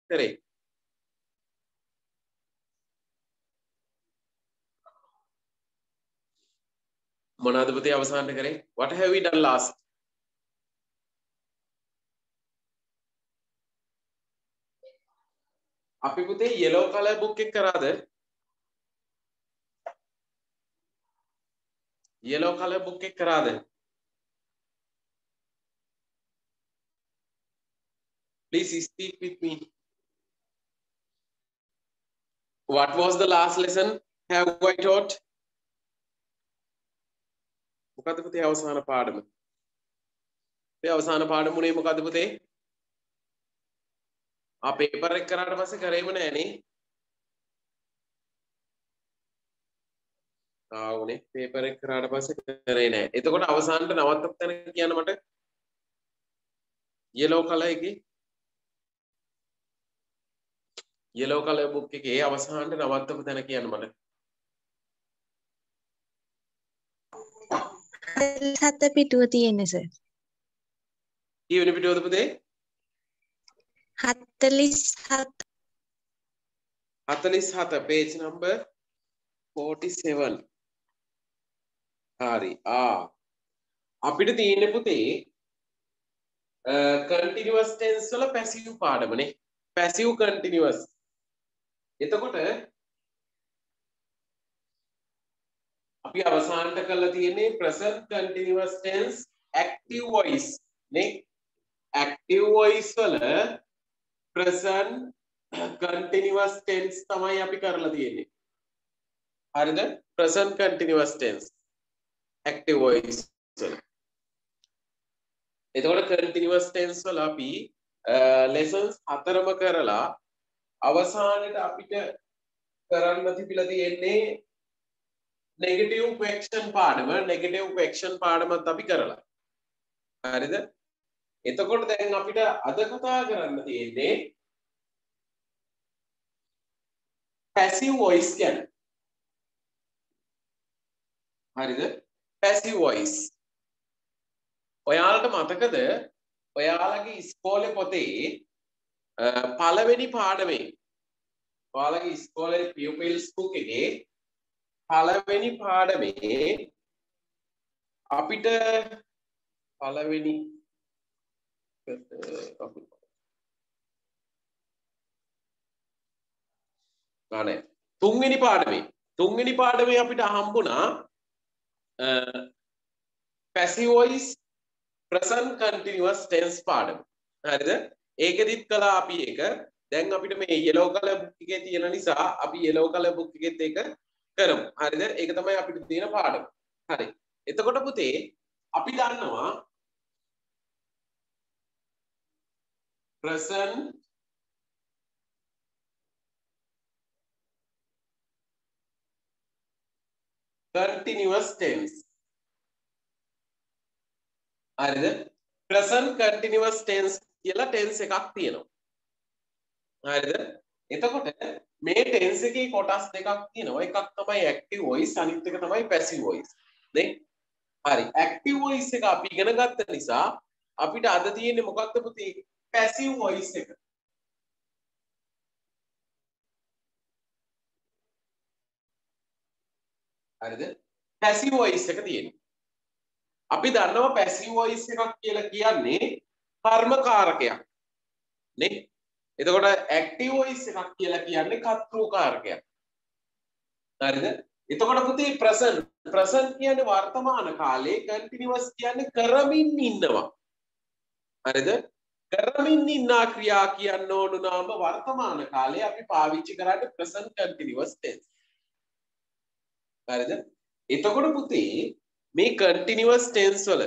කරේ? මොනවාද පුතේ අවසානට කරේ? What have we done last? අපි පුතේ yellow color book එක කරාද? yellow color book එක කරාද? Please speak with me. What was the last lesson? Have I taught? මොකද්ද පුතේ අවසාන පාඩම? මේ අවසාන පාඩමුනේ මොකද්ද පුතේ? පේපර් එක කරාට පස්සේ කරේම නෑනේ. උනේ පේපර් එක කරාට පස්සේ කරේ නෑ. එතකොට අවසානට නවත්තපු තැන කියන්න මට. yellow color එකේ yellow color book එකේ අවසානට නවත්තපු තැන කියන්න මට. 47 පිටුව තියෙන්නේ සර්. කීවෙනි පිටුවද පුතේ? 47. 47 page number 47. හරි. අපිට තියෙන්නේ පුතේ continuous tense වල passive පාඩමනේ. passive continuous. එතකොට අපි අවසානට කරලා තියෙන්නේ present continuous tense active voice නේ. active voice වල present continuous tense තමයි අපි කරලා තියෙන්නේ. හරිද? present continuous tense active voice වල. එතකොට continuous tense වල අපි lessons 4ම කරලා අවසානයේ අපිට කරන්න තිබිලා තියෙන්නේ negative question පාඩම. negative question පාඩමත් අපි කරලා. හරිද? එතකොට දැන් අපිට අද කතා කරන්න තියෙන්නේ passive voice ගැන. හරිද? passive voice. ඔයාලට මතකද ඔයාලගේ ඉස්කෝලේ පොතේ පළවෙනි පාඩමේ ඔයාලගේ ඉස්කෝලේ pupils book එකේ පළවෙනි පාඩමේ අපිට පළවෙනි ගානේ තුන්වෙනි පාඩමේ අපිට හම්බුණා passive voice present continuous tense පාඩම. හරිද? ඒකෙදිත් කළා අපි ඒක. දැන් අපිට මේ yellow color book එකේ තියෙන නිසා අපි yellow color book එකෙත් ඒක කරමු. හරිද? ඒක තමයි අපිට තියෙන පාඩම. හරි. එතකොට පුතේ අපි දන්නවා present continuous tense. හරිද? present continuous tense කියලා tense එකක් තියෙනවා. හරිද? එතකොට මේ tense එකේ කොටස් දෙකක් තියෙනවා. එකක් තමයි active voice, අනිත් එක තමයි passive voice. නේ? හරි. active voice එක අපි ඉගෙන ගත්ත නිසා අපිට අද තියෙන්නේ මොකක්ද පුතේ? passive voice එක. හරිද? passive voice එක තියෙනවා. අපි දන්නවා passive voice එකක් කියලා කියන්නේ කර්මකාරකයක් නේ. එතකොට active voice එකක් කියලා කියන්නේ කර්තෘකාරකයක්. හරිද? එතකොට පුතේ present කියන්නේ වර්තමාන කාලේ, continuous කියන්නේ කරමින් ඉන්නවා. හරිද? කරමින් ඉන්නා ක්‍රියා කියන්න ඕන නම් වර්තමාන කාලේ අපි පාවිච්චි කරන්නේ present continuous tense. හරිද? එතකොට පුතේ මේ continuous tense වල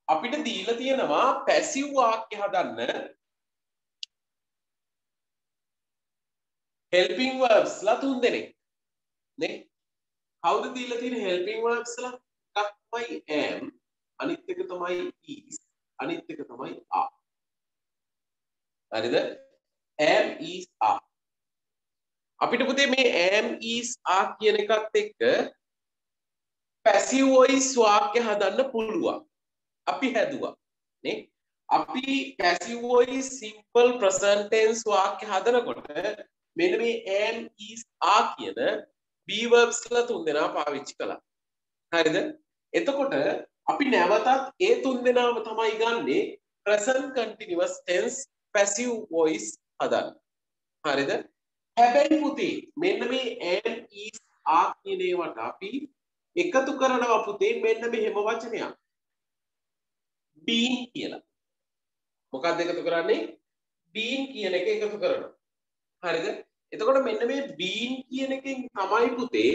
අපිට දීලා තියෙනවා passive වාක්‍ය හදන්න helping verbs ලා 3 දෙනෙක් නේ. කවුද දීලා තියෙන helping verbs ලා? එකක් තමයි am, අනිත් එක තමයි is, අනිත් එක තමයි are. හරිද? am, is, are. අපිට පුතේ මේ am, is, are කියන එකත් එක්ක passive voice වාක්‍ය හදන්න පුළුවන්. අපි හැදුවා නේ. අපි passive voice simple present tense වාක්‍ය හදනකොට මෙන්න මේ am is are කියන be verbs ලා තුන් දෙනා පාවිච්චි කළා. හරිද? එතකොට අපි නැවතත් ඒ තුන් දෙනාම තමයි ගන්නේ present continuous tense passive voice හදන්න. හරිද? හැබැයි පුතේ මෙන්න මේ am is are කියන ඒවාට අපි එකතු කරනවා පුතේ මෙන්න මෙහෙම වචනයක්. been කියලා. මොකක්ද එකතු කරන්නේ? been කියන එක එකතු කරනවා. හරිද? එතකොට මෙන්න මේ been කියන එකෙන් තමයි පුතේ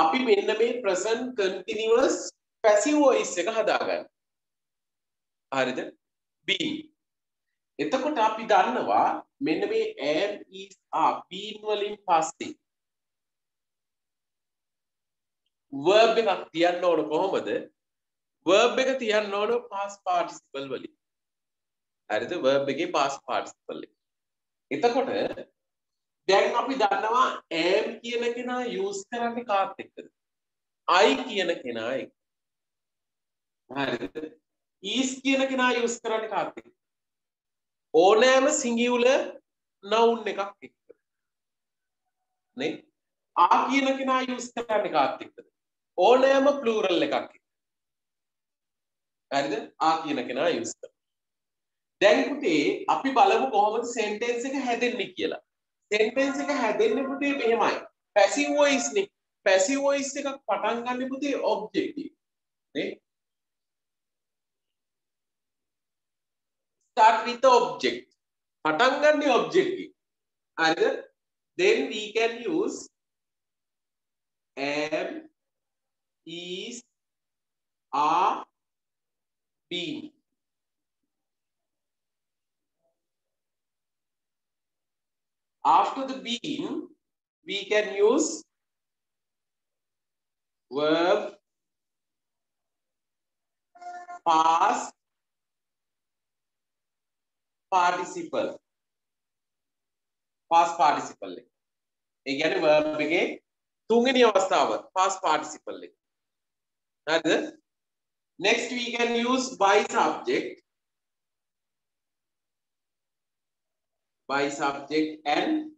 අපි මෙන්න මේ present continuous passive voice එක හදාගන්නේ. හරිද? been. එතකොට අපි දන්නවා මෙන්න මේ am is are been වලින් පස්සේ verb එකක් තියන්න ඕන කොහොමද? verb එක තියන්න ඕන past participle වලින්. හරිද? verb එකේ past participle එක. එතකොට දැන් අපි දන්නවා am කියන කෙනා use කරන්නේ කාත් එක්කද? I කියන කෙනා එක්ක. හරිද? is කියන කෙනා use කරන්නේ කාත් එක්කද? ඕනෑම singular noun එකක් එක්ක. නේ? are කියන කෙනා use කරන්නේ කාත් එක්කද? ඕනෑම plural එකක් එක්ක. හරිද? are කියන කෙනා use කරනවා. දැන් පුතේ අපි බලමු කොහොමද sentence එක හැදෙන්නේ කියලා. sentence එක හැදෙන්නේ පුතේ මෙහෙමයි. passive voice නේ. passive voice එකක් පටන් ගන්න පුතේ objective. නේ? start with the object. පටන් ගන්න objective. හරිද? then we can use am, is, are, been. After the been, we can use verb, past participle. Past participle. ඒ කියන්නේ verb එකේ තුන්වෙනි අවස්ථාව past participle එක. හරිද? Next we can use by subject. By subject and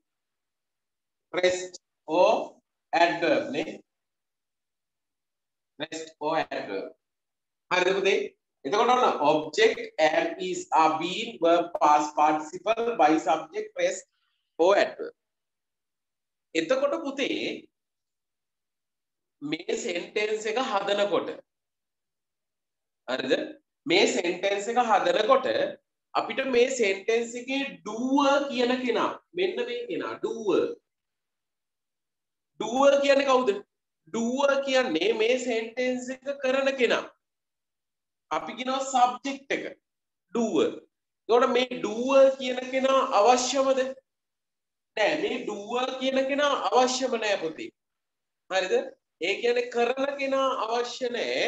rest or adverb නේ. rest or adverb. හරිද පුතේ? එතකොට ඔන්න object am, is, are, been, verb, past participle, by subject, rest or adverb. එතකොට පුතේ මේ sentence එක හදනකොට හරිද? මේ sentence එක හදනකොට අපිට මේ sentence එකේ doer කියන කෙනා මෙන්න මේ කෙනා doer කියන්නේ කවුද? doer කියන්නේ මේ sentence එක කරන කෙනා. අපි කියනවා subject එක doer. එතකොට මේ doer කියන කෙනා අවශ්‍යමද? නෑ, මේ doer කියන කෙනා අවශ්‍යම නෑ පුතේ. හරිද? ඒ කියන්නේ කරන කෙනා අවශ්‍ය නෑ.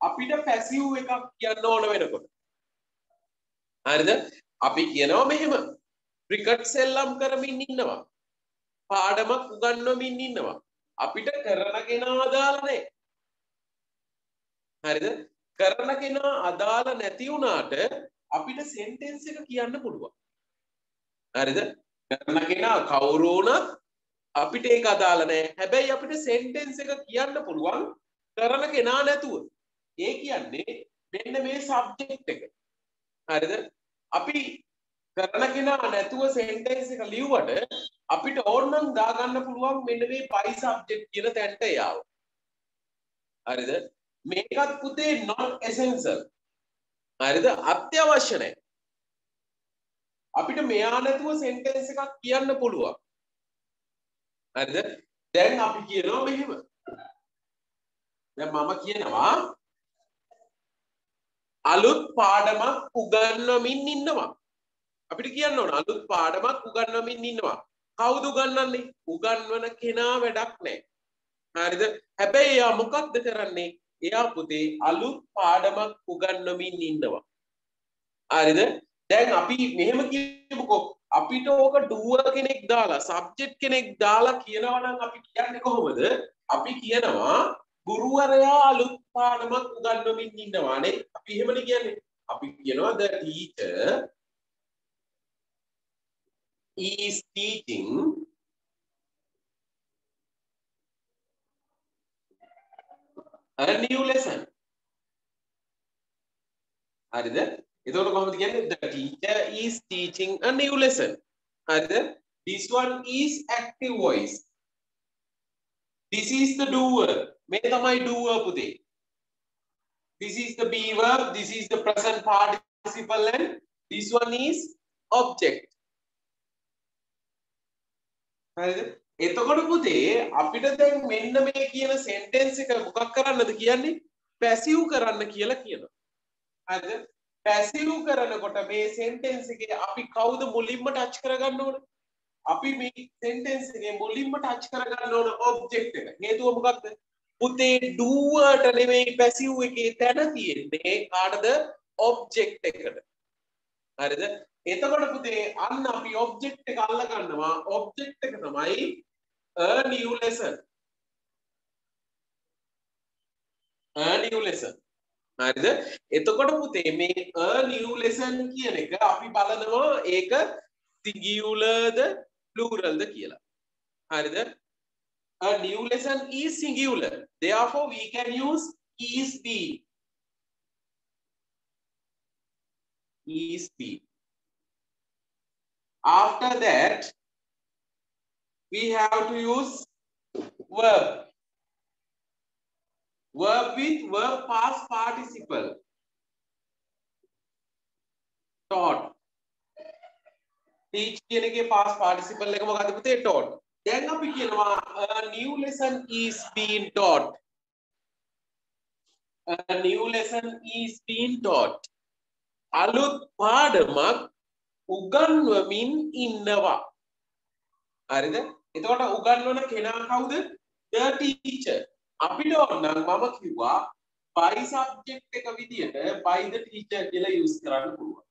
අපිට passive එකක් කියන්න ඕන වෙනකොට. හරිද? අපි කියනවා මෙහෙම ක්‍රිකට් සෙල්ලම් කරමින් ඉන්නවා. පාඩමක් උගන්වමින් ඉන්නවා. අපිට කරන කෙනා අදාළ නැහැ. හරිද? කරන කෙනා අදාළ නැති වුණාට අපිට සෙන්ටෙන්ස් එක කියන්න පුළුවන්. හරිද? කරන කෙනා කවුරු වුණත් අපිට ඒක අදාළ නැහැ. හැබැයි අපිට සෙන්ටෙන්ස් එක කියන්න පුළුවන් කරන කෙනා නැතුව. ඒ කියන්නේ මෙන්න මේ සබ්ජෙක්ට් එක. හරිද? අපි කරන කෙනා නැතුව sentence එක ලියුවට අපිට ඕනනම් දාගන්න පුළුවන් මෙන්න මේ by subject කියන තැනට යාව. හරිද? මේකත් පුතේ not essential. හරිද? අත්‍යවශ්‍ය නැහැ. අපිට මෙයා නැතුව sentence එකක් කියන්න පුළුවන්. හරිද? දැන් අපි කියනවා මෙහෙම. දැන් මම කියනවා අලුත් පාඩමක් උගන්වමින් ඉන්නවා. අපිට කියන්න ඕන අලුත් පාඩමක් උගන්වමින් ඉන්නවා. කවුද උගන්වන්නේ? උගන්වන කෙනා වැඩක් නැහැ. හරිද? හැබැයි එයා මොකක්ද කරන්නේ? එයා පුතේ අලුත් පාඩමක් උගන්වමින් ඉන්නවා. හරිද? දැන් අපි මෙහෙම කියමුකෝ. අපිට ඕක doer කෙනෙක් දාලා subject කෙනෙක් දාලා කියනවා නම් අපි කියන්නේ කොහොමද? අපි කියනවා ගුරුවරයා අලුත් පාඩමක් උගන්වමින් ඉන්නවානේ. අපි එහෙමනේ කියන්නේ. අපි කියනවා the teacher is teaching a new lesson. හරිද? එතකොට කොහොමද කියන්නේ? The teacher is teaching a new lesson. හරිද? This one is active voice. This is the doer. මේ තමයි doer පුතේ. This is the be verb, this is the present participle and this one is object. හරිද? එතකොට පුතේ අපිට දැන් මෙන්න මේ කියන sentence එක මොකක් කරන්නද කියන්නේ? passive කරන්න කියලා කියනවා. හරිද? passive කරනකොට මේ sentence එකේ අපි කවුද මුලින්ම touch කරගන්න ඕන? අපි මේ sentence එකේ මුලින්ම touch කරගන්න ඕන object එක. හේතුව මොකක්ද? පුතේ doerට නෙමෙයි passive එකේ තැන තියෙන්නේ කාටද? object එකට. හරිද? එතකොට පුතේ අන්න අපි object එක අල්ල ගන්නවා. object එක තමයි a new lesson. a new lesson. හරිද? එතකොට පුතේ මේ a new lesson කියන එක අපි බලනවා ඒක singular ද plural ද කියලා. හරිද? A new lesson is singular. Therefore we can use is be. Is be. After that we have to use verb. Verb with verb past participle. Taught. Teach කියන එකේ past participle එක මොකක්ද පුතේ? Taught. දැන් අපි කියනවා a new lesson is being taught. A new lesson is being taught. අලුත් පාඩමක් උගන්වමින් ඉන්නවා. හරිද? එතකොට උගන්වන කෙනා කවුද? The teacher. අපිට ඕනනම් මම කිව්වා by subject එක විදියට by the teacher කියලා use කරන්න පුළුවන්.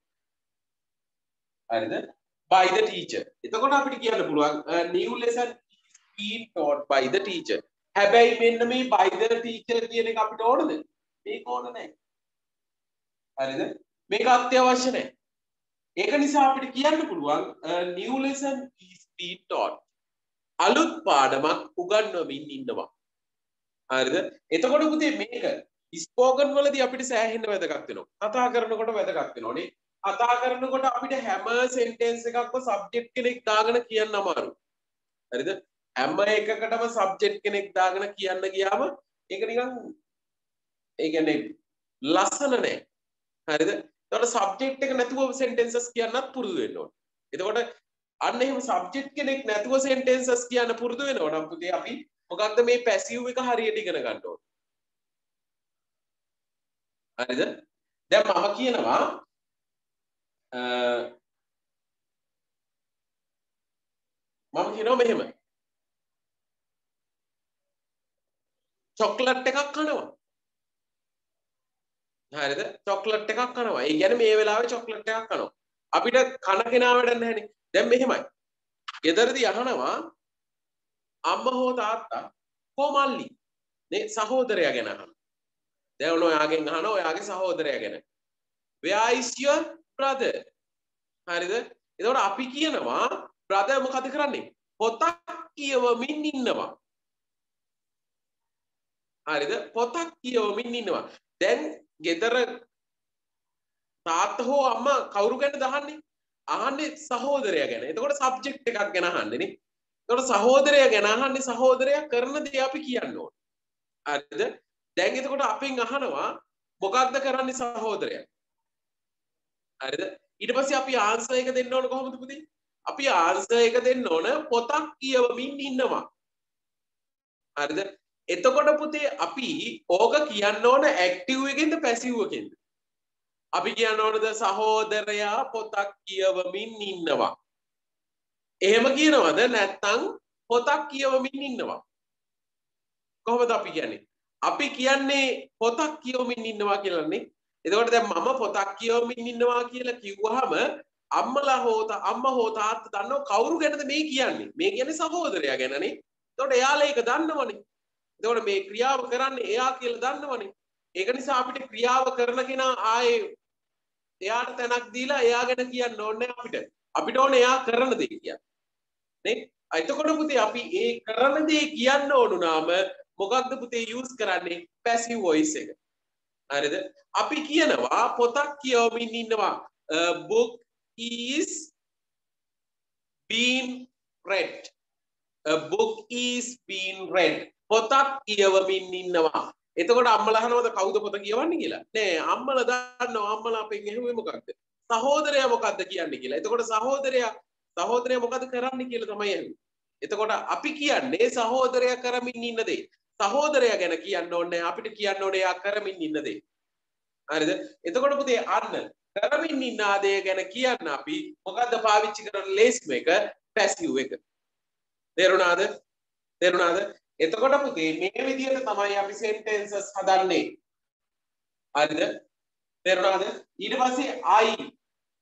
හරිද? By the teacher. එතකොට අපිට කියන්න පුළුවන් a new lesson is being taught by the teacher. හැබැයි මෙන්න මේ by the teacher කියන එක අපිට ඕනද? මේක ඕන නැහැ. හරිද? මේක අත්‍යවශ්‍ය නැහැ. ඒක නිසා අපිට කියන්න පුළුවන් a new lesson is being taught. අලුත් පාඩමක් උගන්වමින් ඉන්නවා. හරිද? එතකොට පුතේ මේක ස්පෝකන් වලදී අපිට සෑහෙන්න වැදගත් වෙනවා. කතා කරනකොට වැදගත් වෙනෝනේ. කතා කරනකොට අපිට හැම sentence එකක්ම subject කෙනෙක් දාගෙන කියන්න අමාරුයි. හරිද? හැම එකකටම subject කෙනෙක් දාගෙන කියන්න ගියාම ඒක නිකන් ඒ කියන්නේ ලස්සන නෑ. හරිද? ඒකට subject එක නැතුව sentences කියන්නත් පුරුදු වෙන්න ඕනේ. එතකොට අන්න එහෙම subject කෙනෙක් නැතුව sentences කියන්න පුරුදු වෙනවා නම් පුතේ අපි මොකක්ද මේ passive එක හරියට ඉගෙන ගන්න ඕනේ. හරිද? දැන් මම කියනවා මෙහෙම චොක්ලට් එකක් කනවා. හරිද? චොක්ලට් එකක් කනවා. ඒ කියන්නේ මේ වෙලාවේ චොක්ලට් එකක් කනවා. අපිට කන කෙනා වැඩක් නැහැනේ. දැන් මෙහෙමයි. ගෙදරදී අහනවා අම්මා හෝ තාත්තා හෝ මල්ලි නේ සහෝදරයා ගැන අහනවා. දැන් ඔයාගෙන් අහනවා ඔයාගේ සහෝදරයා ගැන. Where is your brother? හරිද? එතකොට අපි කියනවා brother මොකද කරන්නේ? පොතක් කියවමින් ඉන්නවා. හරිද? පොතක් කියවමින් ඉන්නවා. දැන් ගෙදර තාත්තා හෝ අම්මා කවුරු ගැනද අහන්නේ? අහන්නේ සහෝදරයා ගැන. එතකොට සබ්ජෙක්ට් එකක් ගැන අහන්නේ නේ. එතකොට සහෝදරයා ගැන අහන්නේ සහෝදරයා කරන දේ අපි කියන්න ඕනේ. හරිද? දැන් එතකොට අපෙන් අහනවා මොකක්ද කරන්නේ සහෝදරයා? හරිද? ඊට පස්සේ අපි ආන්සර් එක දෙන්න ඕන කොහොමද පුතේ? අපි ආන්සර් එක දෙන්න ඕන පොතක් කියවමින් ඉන්නවා. හරිද? එතකොට පුතේ අපි ඕක කියන්න ඕන ඇක්ටිව් එකෙන්ද පැසිව් එකෙන්ද? අපි කියන්න ඕනද සහෝදරයා පොතක් කියවමින් ඉන්නවා. එහෙම කියනවද නැත්නම් පොතක් කියවමින් ඉන්නවා? කොහොමද අපි කියන්නේ? අපි කියන්නේ පොතක් කියවමින් ඉන්නවා කියලානේ. එතකොට දැන් මම පොතක් කියවමින් ඉන්නවා කියලා කිව්වහම අම්මා හෝ තාත්තා දන්නව කවුරු ගැනද මේ කියන්නේ? මේ කියන්නේ සහෝදරයා ගැනනේ. එතකොට එයාලා ඒක දන්නවනේ. එතකොට මේ ක්‍රියාව කරන්නේ එයා කියලා දන්නවනේ. ඒක නිසා අපිට ක්‍රියාව කරන කෙනා ආයේ එයාට තැනක් දීලා එයා ගැන කියන්න ඕනේ අපිට ඕනේ එයා කරන දේ කියන්න නේ එතකොට පුතේ අපි ඒ කරන දේ කියන්න ඕන නාම මොකක්ද පුතේ යූස් කරන්නේ පැසිව් වොයිස් එක හරිද අපි කියනවා පොතක් කියවමින් ඉන්නවා book is being read a book is being read පොතක් කියවමින් ඉන්නවා එතකොට අම්මලා අහනවද කවුද පොත කියවන්නේ කියලා නෑ අම්මලා දන්නවා අම්මලා අපෙන් ඇහුවේ මොකක්ද සහෝදරයා මොකක්ද කියන්නේ කියලා එතකොට සහෝදරයා මොකද කරන්නේ කියලා තමයි ඇහුවේ එතකොට අපි කියන්නේ සහෝදරයා කරමින් ඉන්න දේ සහෝදරයා ගැන කියන්න ඕනේ අපිට කියන්න ඕනේ එයා කරමින් ඉන්න දේ හරිද එතකොට පුතේ අන්න කරමින් ඉන්න දේ ගැන කියන්න අපි මොකද්ද පාවිච්චි කරන ලේස්ම එක පැසිව් එක තේරුණාද එතකොට පුතේ මේ විදිහට තමයි අපි sentences හදන්නේ හරිද තේරුණාද ඊට පස්සේ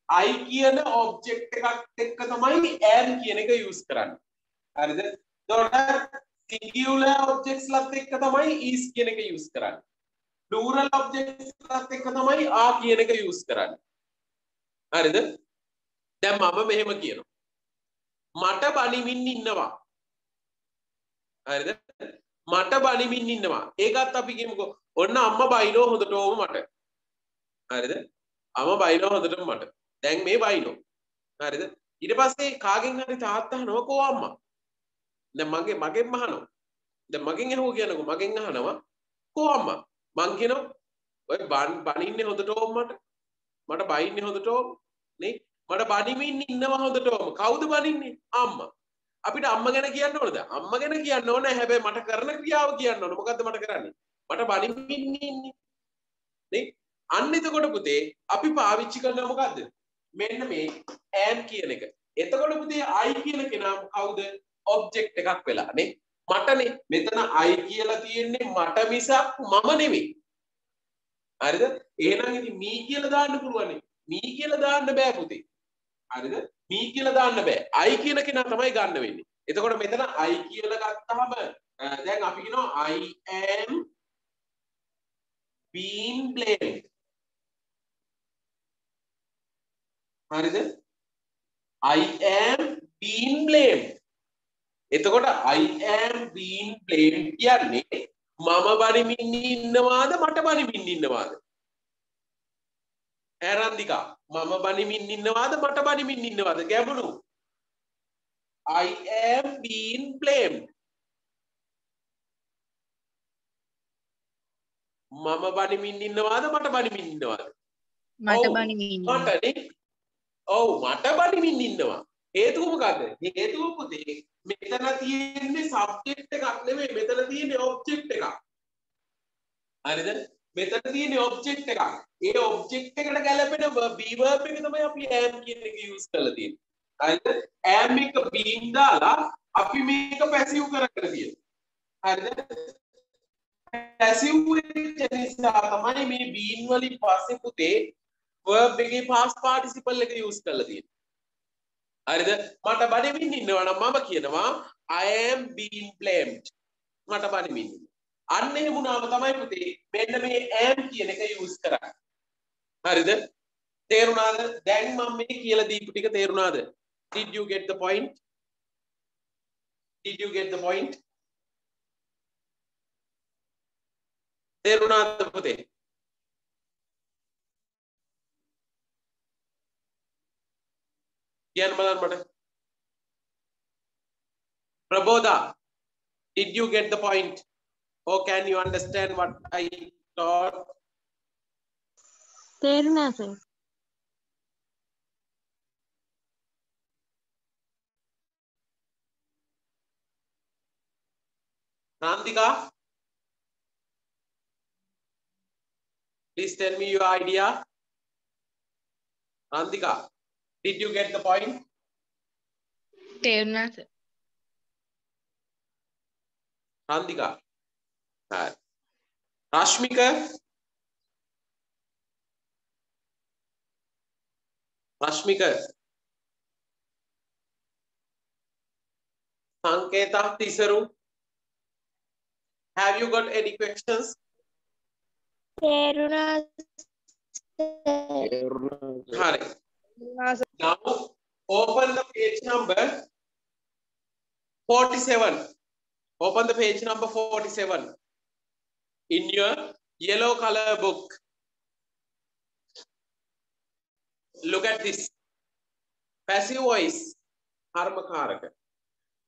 I කියන object එකක් එක්ක තමයි am කියන එක use කරන්නේ හරිද එතකොට singular objects ලත් එක්ක තමයි is කියන එක use කරන්නේ plural objects ලත් එක්ක තමයි are කියන එක use කරන්නේ හරිද දැන් මම මෙහෙම කියනවා මට බනිමින් ඉන්නවා හරිද මට බනිමින් ඉන්නවා ඒකත් අපි කියමුකෝ ඔන්න අම්මා බයිනෝ හොඳටම මට හරිද අම්මා බයිනෝ හොඳටම මට දැන් මේ බයිනෝ හරිද ඊට පස්සේ කාගෙන් හරි තාත්තා අහනවා කෝ අම්මා දැන් මගෙන් අහනවා දැන් මගෙන් ඇහුවා කියනකො මගෙන් අහනවා කෝ අම්මා මං කියනවා ඔය බනින්නේ හොඳටම මට බයින්නේ හොඳටම නේ මට බනිමින් ඉන්නවා හොඳටම කවුද බනින්නේ අම්මා අපිට අම්මා ගැන කියන්න ඕනද අම්මා ගැන කියන්න ඕනේ හැබැයි මට කරන ක්‍රියාව කියන්න ඕනේ මොකද්ද මට කරන්නේ මට බනිමින් ඉන්නේ නේ අන්න එතකොට පුතේ අපි පාවිච්චි කරනවා මොකද්ද මෙන්න මේ am කියන එක එතකොට පුතේ I කියන කෙනා කවුද object එකක් වෙලා නේ මටනේ මෙතන I කියලා තියෙන්නේ මට මිසක් මම නෙමෙයි හරිද එහෙනම් ඉතින් me කියලා දාන්න පුළුවන් me කියලා දාන්න බෑ පුතේ හරිද me කියලා දාන්න බෑ I කියන කෙනා තමයි ගන්න වෙන්නේ එතකොට මෙතන I කියලා ගත්තාම දැන් අපි කියනවා I am being blamed හරිද I am being blamed එතකොට I am being blamed කියන්නේ මම බනිමින් ඉන්නවාද මට බනිමින් ඉන්නවාද ඇරන්දිකා මම බනිමින් ඉන්නවාද මට බනිමින් ඉන්නවාද ගැඹුරු I am being blamed මම බනිමින් ඉන්නවාද මට බනිමින් ඉන්නවාද මට බනිමින් මටනේ ඔව් මට බනිමින් ඉන්නවා හේතුව මොකද්ද හේතුව පුතේ මෙතන තියෙන්නේ සබ්ජෙක්ට් එකක් නෙමෙයි මෙතන තියෙන්නේ ඔබ්ජෙක්ට් එකක් හරිද මෙතන තියෙන්නේ ඔබ්ජෙක්ට් එකක් ඒ ඔබ්ජෙක්ට් එකට ගැලපෙන be verb එක තමයි අපි am කියන එක use කරලා තියෙන්නේ හරිද am එක being දාලා අපි මේක පැසිව් කරගෙන තියෙනවා හරිද පැසිව් වෙච්ච නිසා තමයි මේ being වලින් පස්සේ පුතේ verb එකේ past participle එක use කරලා තියෙන්නේ හරිද මට බනිමින් ඉන්නවා නම් මම කියනවා I am being blamed මට බනිමින් අන්න එහෙම වුණාම තමයි පුතේ මෙන්න මේ am කියන එක use කරන්නේ හරිද තේරුණාද දැන් මම මේ කියලා දීපු ටික තේරුණාද did you get the point තේරුණාද පුතේ කියන්න බලන්න මට Prabodha did you get the point or can you understand what I taught තේරුණා sir Nandika please tell me your idea Nandika did you get the point තේරුණා sir Nandika Rashmika Sanketa Tisaru have you got any questions තේරුණා Hari. Now open the page number 47. Open the page number 47 in your yellow color book. Look at this. Passive voice කර්මකාරක.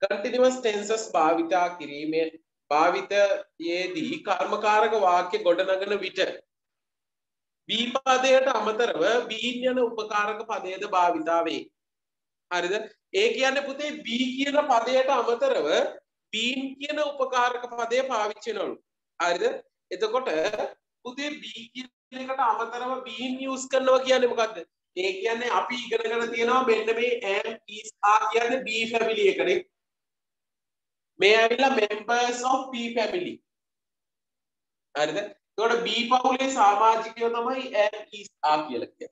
Continuous tenses භාවිතා කිරීමේ භාවිතයේදී කර්මකාරක වාක්‍ය ගොඩනගන විට B පදයට අමතරව been යන උපකාරක පදයේද භාවිතා වේ. හරිද? ඒ කියන්නේ පුතේ B කියන පදයට අමතරව been කියන උපකාරක පදය පාවිච්චි වෙනවලු. හරිද? එතකොට පුතේ B කියන එකට අමතරව been use කරනවා කියන්නේ මොකද්ද? ඒ කියන්නේ අපි ඉගෙනගෙන තියෙනවා මෙන්න මේ am is are කියන්නේ B family එකනේ. මේ ඇවිල්ලා members of B family. හරිද? එතකොට B පවුලේ සමාජිකයෝ තමයි am is are කියලා කියන්නේ.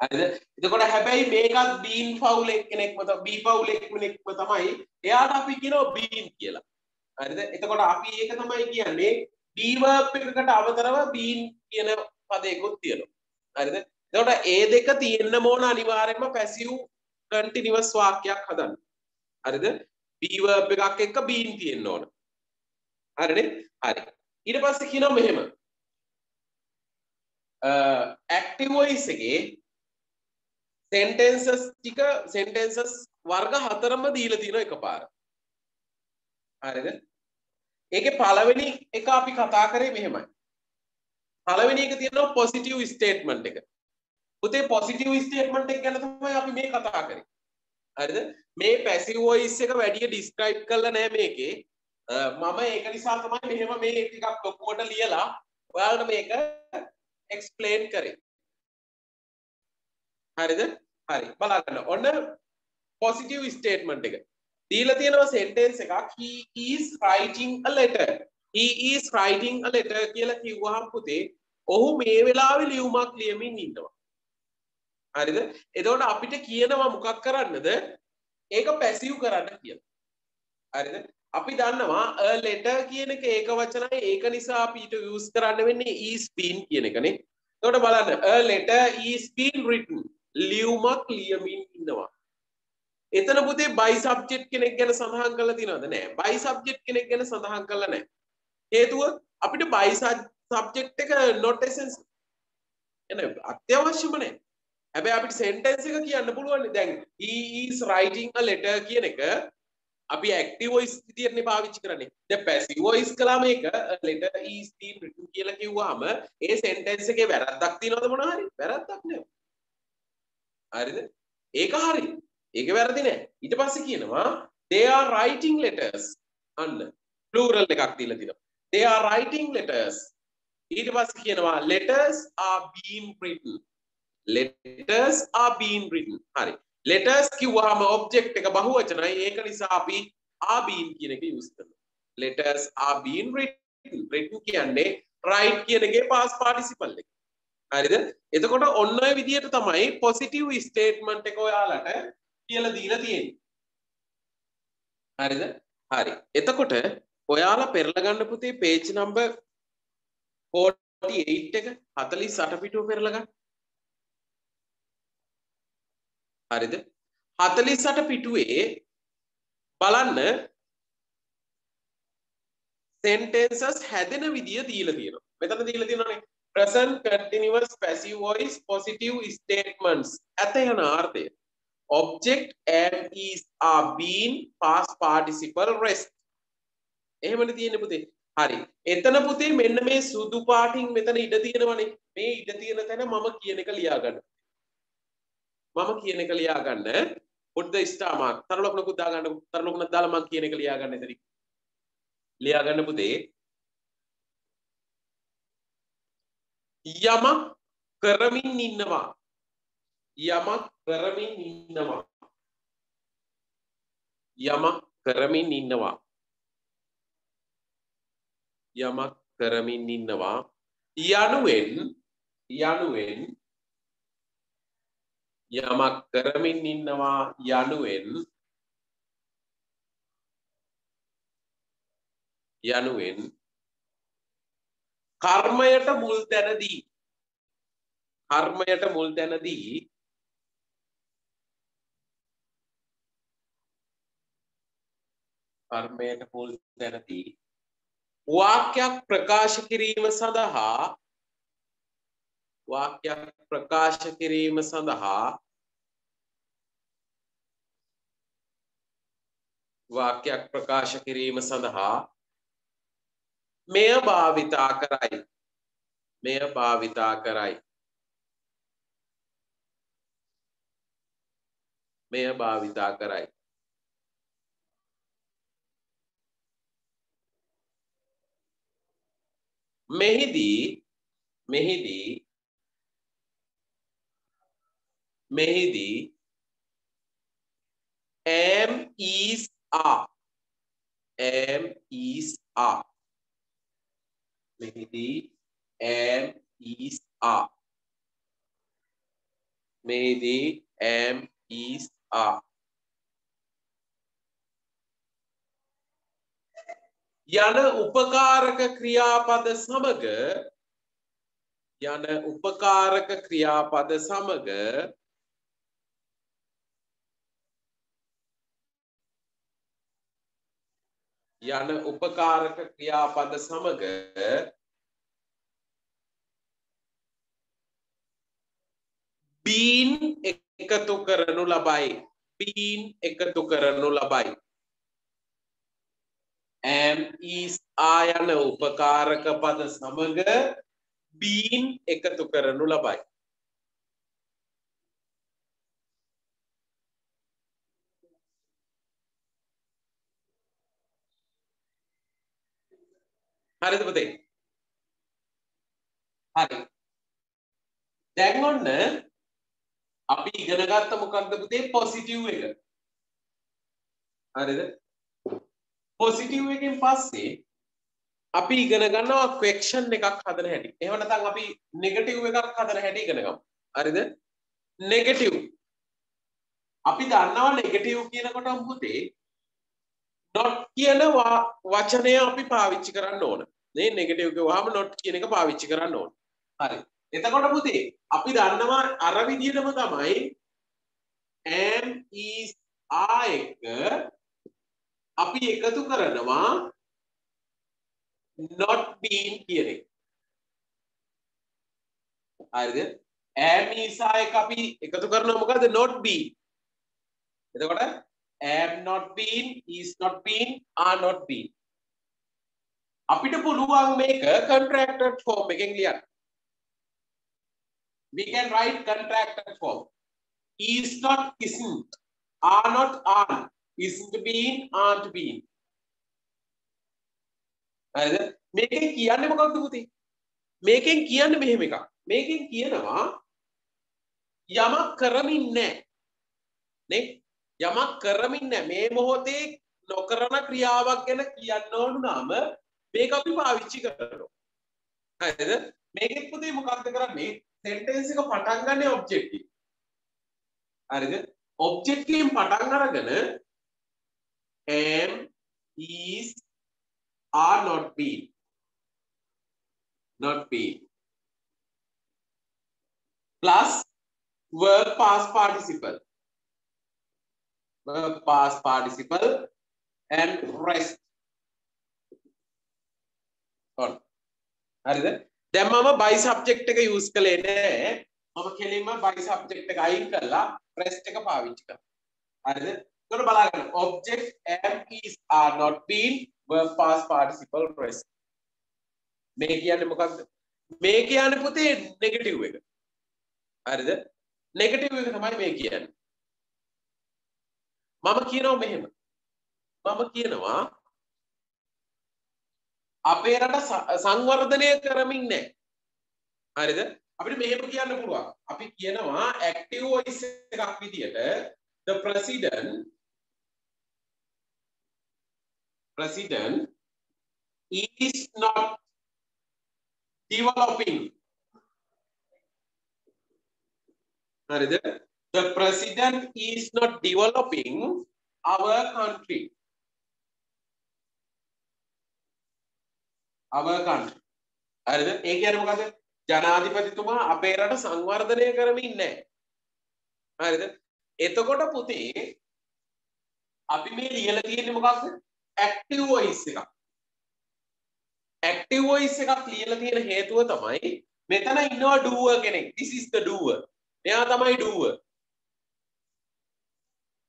හරිද? එතකොට හැබැයි මේකත් bean පවුලේ කෙනෙක්ම තමයි B පවුලේ කෙනෙක්ම තමයි. එයාට අපි කියනවා bean කියලා. හරිද? එතකොට අපි ඒක තමයි කියන්නේ B verb එකකට අවතරව bean කියන පදයකුත් තියෙනවා. හරිද? එතකොට ඒ දෙක තියෙන්න ඕන අනිවාර්යයෙන්ම passive continuous වාක්‍යයක් හදන්න. හරිද? B verb එකක් එක්ක bean තියෙන්න ඕන. හරිනේ? හරි. ඊට පස්සේ කියනවා මෙහෙම. active voice එකේ sentences වර්ග හතරම දීලා තියෙනවා එකපාර. හරිද? ඒකේ පළවෙනි එක අපි කතා කරේ මෙහෙමයි. පළවෙනි එක තියෙනවා positive statement එක. පුතේ positive statement එක ගැන තමයි අපි මේ කතා කරේ. හරිද? මේ passive voice එක වැඩි describe කරලා නැහැ මේකේ. මම ඒක නිසා තමයි මෙහෙම මේ ටිකක් ලොකුවට ලියලා ඔයාලට මේක explain කරේ. හරිද? හරි. බලන්න. ඔන්න positive statement එක. දීලා තියෙනවා sentence එකක් he is writing a letter. He is writing a letter කියලා කිව්වහම පුතේ ඔහු මේ වෙලාවේ ලියුමක් ලියමින් ඉන්නවා. හරිද? එතකොට අපිට කියනවා මොකක් කරන්නද? ඒක passive කරන්න කියලා. හරිද? අපි දන්නවා a letter කියන එක ඒක වචනයි. ඒක නිසා අපි ඊට use කරන්න වෙන්නේ is been කියන එකනේ. එතකොට බලන්න a letter is been written. ලියුමක් ලියමින් ඉන්නවා. එතන පුතේ by subject කෙනෙක් ගැන සඳහන් කරලා තියෙනවද? නැහැ. by subject කෙනෙක් ගැන සඳහන් කරලා නැහැ. හේතුව අපිට by subject එක not essential. එනේ අත්‍යවශ්‍යම නැහැ. හැබැයි අපිට sentence එක කියන්න පුළුවන්. දැන් he is writing a letter කියන එක අපි active voice විදියටනේ පාවිච්චි කරන්නේ. දැන් passive voice කළා මේක letter is being written කියලා කිව්වහම ඒ sentence එකේ වැරද්දක් තියෙනවද මොනවා හරි? වැරද්දක් නෑ. හරිද? ඒක හරි. ඒක වැරදි නෑ. ඊට පස්සේ කියනවා they are writing letters. අන්න plural එකක් දීලා තියෙනවා. they are writing letters. ඊට පස්සේ කියනවා letters are being written. letters are being written. හරි. letters කිව්වහම object එක බහුවචනයි. ඒක නිසා අපි are being කියන එක use කරනවා. letters are being written. written කියන්නේ write කියන එකේ past participle එක. හරිද? එතකොට ඔන්න ඔය විදිහට තමයි positive statement එක ඔයාලට කියලා දීලා තියෙන්නේ. හරිද? හරි. එතකොට ඔයාලා පෙරලා ගන්න පුතේ page number 48 එක 48 පිටුව පෙරලා ගන්න. හරිද? 48 පිටුවේ බලන්න sentences හැදෙන විදිය දීලා තියෙනවා. මෙතන දීලා තියෙනවානේ present continuous passive voice positive statements ඇත යන අර්ථය. object am is are been past participle rest. එහෙමනේ තියෙන්නේ පුතේ. හරි. එතන පුතේ මෙන්න මේ සුදු පාටින් මෙතන ඉඩ තියෙනවනේ. මේ ඉඩ තියෙන තැන මම කියන එක ලියා ගන්න. මම කියන එක ලියා ගන්න. put the star mark. තරලොකුණකුත් දා ගන්න. තරලොකුණක් දාලා මම කියන එක ලියා ගන්න එතනින්. ලියා ගන්න පුතේ. යමක් කරමින් ඉන්නවා. යමක් කරමින් ඉන්නවා. යමක් කරමින් ඉන්නවා. යමක් කරමින් ඉන්නවා. යනුවෙන් යමක් කරමින් ඉන්නවා යනුවෙන් කර්මයට මුල් තැන දී කර්මයට මුල් තැනදී වාක්‍යයක් ප්‍රකාශ කිරීම සඳහා මෙය භාවිතා කරයි. මෙහිදී am is are යන උපකාරක ක්‍රියාපද සමග been එකතු කරනු ලබයි. am is are යන උපකාරක පද සමග been එකතු කරනු ලබයි. හරිද පුතේ? හරි. දැන් ඔන්න අපි ඉගෙන ගත්ත මොකක්ද පුතේ? පොසිටිව් එක. හරිද? පොසිටිව් එකෙන් පස්සේ අපි ඉගෙන ගන්නවා ක්වෙක්ෂන් එකක් හදන හැටි. එහෙම නැත්නම් අපි නෙගටිව් එකක් හදන හැටි ඉගෙන ගමු. හරිද? නෙගටිව්. අපි දන්නවා නෙගටිව් කියනකොට පුතේ not කියන වචනය අපි පාවිච්චි කරන්න ඕන. නේ නෙගටිව් කියවහම not කියන එක පාවිච්චි කරන්න ඕන. හරි. එතකොට පුතේ අපි දන්නවා අර විදිහටම තමයි am is are එක අපි එකතු කරනවා not been කියන එක. හරිද? am is are එක අපි එකතු කරනවා මොකද? not been. එතකොට am not been, is not been, are not been. අපිට පුළුවන් මේක contracted form එකෙන් ලියන්න. We can write contracted form. Is not, isn't, are not, aren't, isn't been, aren't been. හරිද? මේකෙන් කියන්නේ මොකක්ද පුතේ? මේකෙන් කියන්නේ මෙහෙම එකක්. මේකෙන් කියනවා යමක් කරමින් නැහැ. නේ? යමක් කරමින් නැහැ. මේ මොහොතේ නොකරන ක්‍රියාවක් ගැන කියන්න ඕන නම් මේක අපි පාවිච්චි කරනවා. හරිද? මේකෙත් පුතේ මොකක්ද කරන්නේ? sentence එක පටන් ගන්න objective. හරිද? objective එකෙන් පටන් අරගෙන am, is, are not been. Plus verb past participle. Verb past participle and rest. on. හරිද? දැන් මම by subject එක use කළේ නෑ. මම කෙලින්ම by subject එක අයින් කරලා rest එක පාවිච්චි කරා. හරිද? එතකොට බලන්න object am, is, are not been, verb past participle rest. මේ කියන්නේ මොකක්ද? මේ කියන්නේ පුතේ නෙගටිව් එක. හරිද? නෙගටිව් එක තමයි මේ කියන්නේ. මම කියනවා මෙහෙම. මම කියනවා අපේ රට සංවර්ධනය කරමින් නැහැ. හරිද? අපිට මෙහෙම කියන්න පුළුවන්. අපි කියනවා active voice එකක් විදියට the president is not developing. හරිද? The president is not developing our country. Our country. හරිද? ඒ කියන්නේ මොකද? ජනාධිපතිතුමා අපේ රට සංවර්ධනය කරමින් නැහැ. හරිද? එතකොට පුතේ අපි මේ ලියලා තියෙන්නේ මොකක්ද? active voice එකක්. active voice එකක් ලියලා තියෙන හේතුව තමයි මෙතන ඉන්නවා doer කෙනෙක්. This is the doer. මෙයා තමයි doer.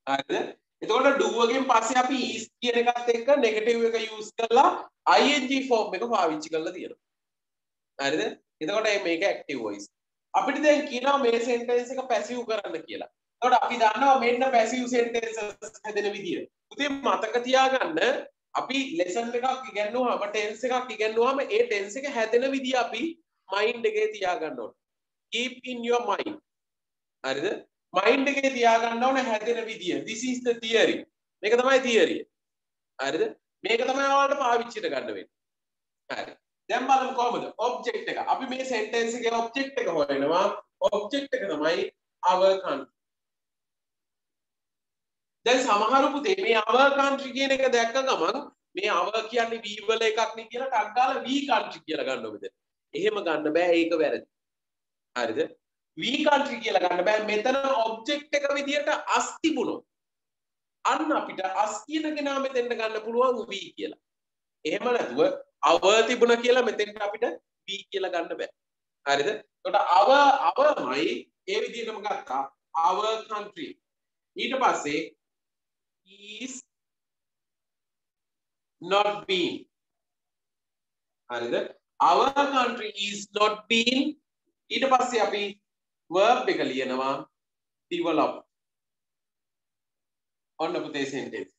හරිද? එතකොට doer ගෙන් පස්සේ අපි is කියන එකත් එක්ක negative එක use කරලා ing form එක පාවිච්චි කරලා තියෙනවා. හරිද? එතකොට මේක active voice. අපිට දැන් කියනවා මේ sentence එක passive කරන්න කියලා. එතකොට අපි දන්නවා මෙන්න passive sentences හැදෙන විදිය. පුතේ මතක තියාගන්න අපි lesson එකක් ඉගෙනුවාම tense එකක් ඉගෙනුවාම ඒ tense එක හැදෙන විදිය අපි mind එකේ තියාගන්න ඕනේ. Keep in your mind. හරිද? mind එකේ තියාගන්න ඕනේ හැදෙන විදිය. This is the theory. මේක තමයි theory. හරිද? මේක තමයි ඔයාලට පාවිච්චිට ගන්න වෙන්නේ. හරි. දැන් බලමු කොහොමද object එක. අපි මේ sentence එකේ object එක හොයනවා. object එක තමයි our country. දැන් සමහර පුතේ මේ our country කියන එක දැක්ක ගමන් මේ our කියන්නේ v වල එකක් නේ කියලා ටක් ගාලා v country කියලා ගන්න ඕනේ. එහෙම ගන්න බෑ, ඒක වැරදි. හරිද? v country කියලා ගන්න බෑ. මෙතන object එක විදියට as තිබුණොත් අන්න අපිට as කියන කෙනා මෙතෙන්ට ගන්න පුළුවන් v කියලා. එහෙම නැතුව our තිබුණා කියලා මෙතෙන්ට අපිට v කියලා ගන්න බෑ. හරිද? එතකොට අවමයි ඒ විදිහටම ගත්තා our country. ඊට පස්සේ is not been. හරිද? our country is not been. ඊට පස්සේ අපි verb එක ලියනවා develop. ඔන්න පුතේ sentence.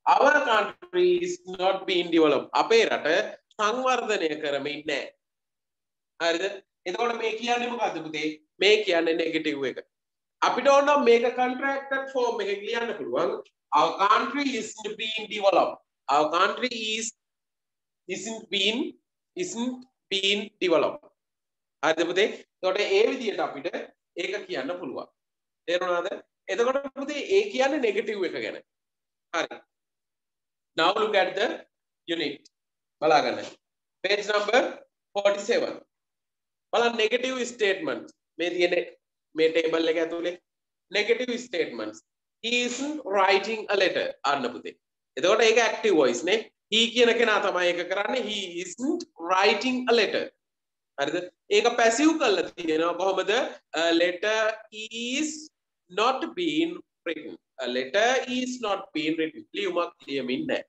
our country is not being developed. අපේ රට සංවර්ධනය කරමින් නැහැ. හරිද? එතකොට මේ කියන්නේ මොකද්ද පුතේ? මේ කියන්නේ negative එක. අපිට ඕන නම් මේක contracted form එකකින් ලියන්න පුළුවන්. Our country isn't being developed. Our country isn't being developed. හරිද පුතේ? එතකොට ඒ විදිහට අපිට ඒක කියන්න පුළුවන්. තේරුණාද? එතකොට පුතේ ඒ කියන්නේ negative එක ගැන. හරි. Now look at the unit. බලන්න. Page number 47. බලන්න negative statements. මේ තියෙන්නේ මේ table එක ඇතුලේ negative statements. He isn't writing a letter. අන්න පුතේ. එතකොට ඒක active voice නේ. He කියන කෙනා තමයි ඒක කරන්නේ. He isn't writing a letter. හරිද? ඒක passive කරලා තියෙනවා කොහොමද? A letter is not being written. A letter is not being written. ලියුමක් ලියමින් නැහැ.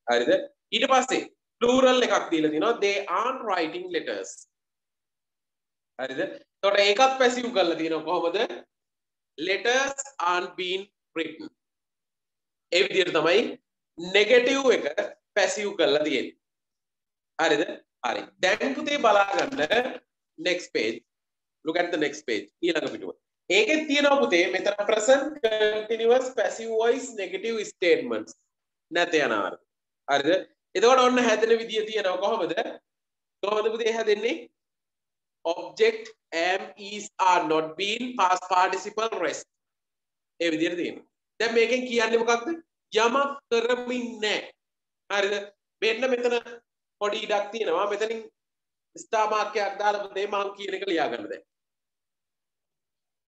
හරිද? ඊට පස්සේ plural එකක් දීලා තිනවා they aren't writing letters. හරිද? එතකොට ඒකත් passive කරලා තිනවා කොහොමද? Letters aren't being written. ඒ විදිහට තමයි negative එක passive කරලා තියෙන්නේ. හරිද? හරි. දැන් පුතේ බලාගන්න next page. Look at the next page. ඊළඟ පිටුව. ඒකෙත් තියෙනවා පුතේ මෙතන present continuous passive voice negative statements නැත යනවා. හරිද? එතකොට ඔන්න හැදෙන විදිය තියෙනවා කොහොමද? කොහොමද පුතේ හැදෙන්නේ? Object am is are not been past participle rest. ඒ විදියට තියෙනවා. දැන් මේකෙන් කියන්නේ මොකක්ද? යමක් කරමින් නැහැ. හරිද? මෙන්න මෙතන පොඩි ඉඩක් තියෙනවා. මෙතනින් ස්ථාමාක්‍යයක් දාලා පුතේ මම කියන එක ලියා ගන්න දැන්.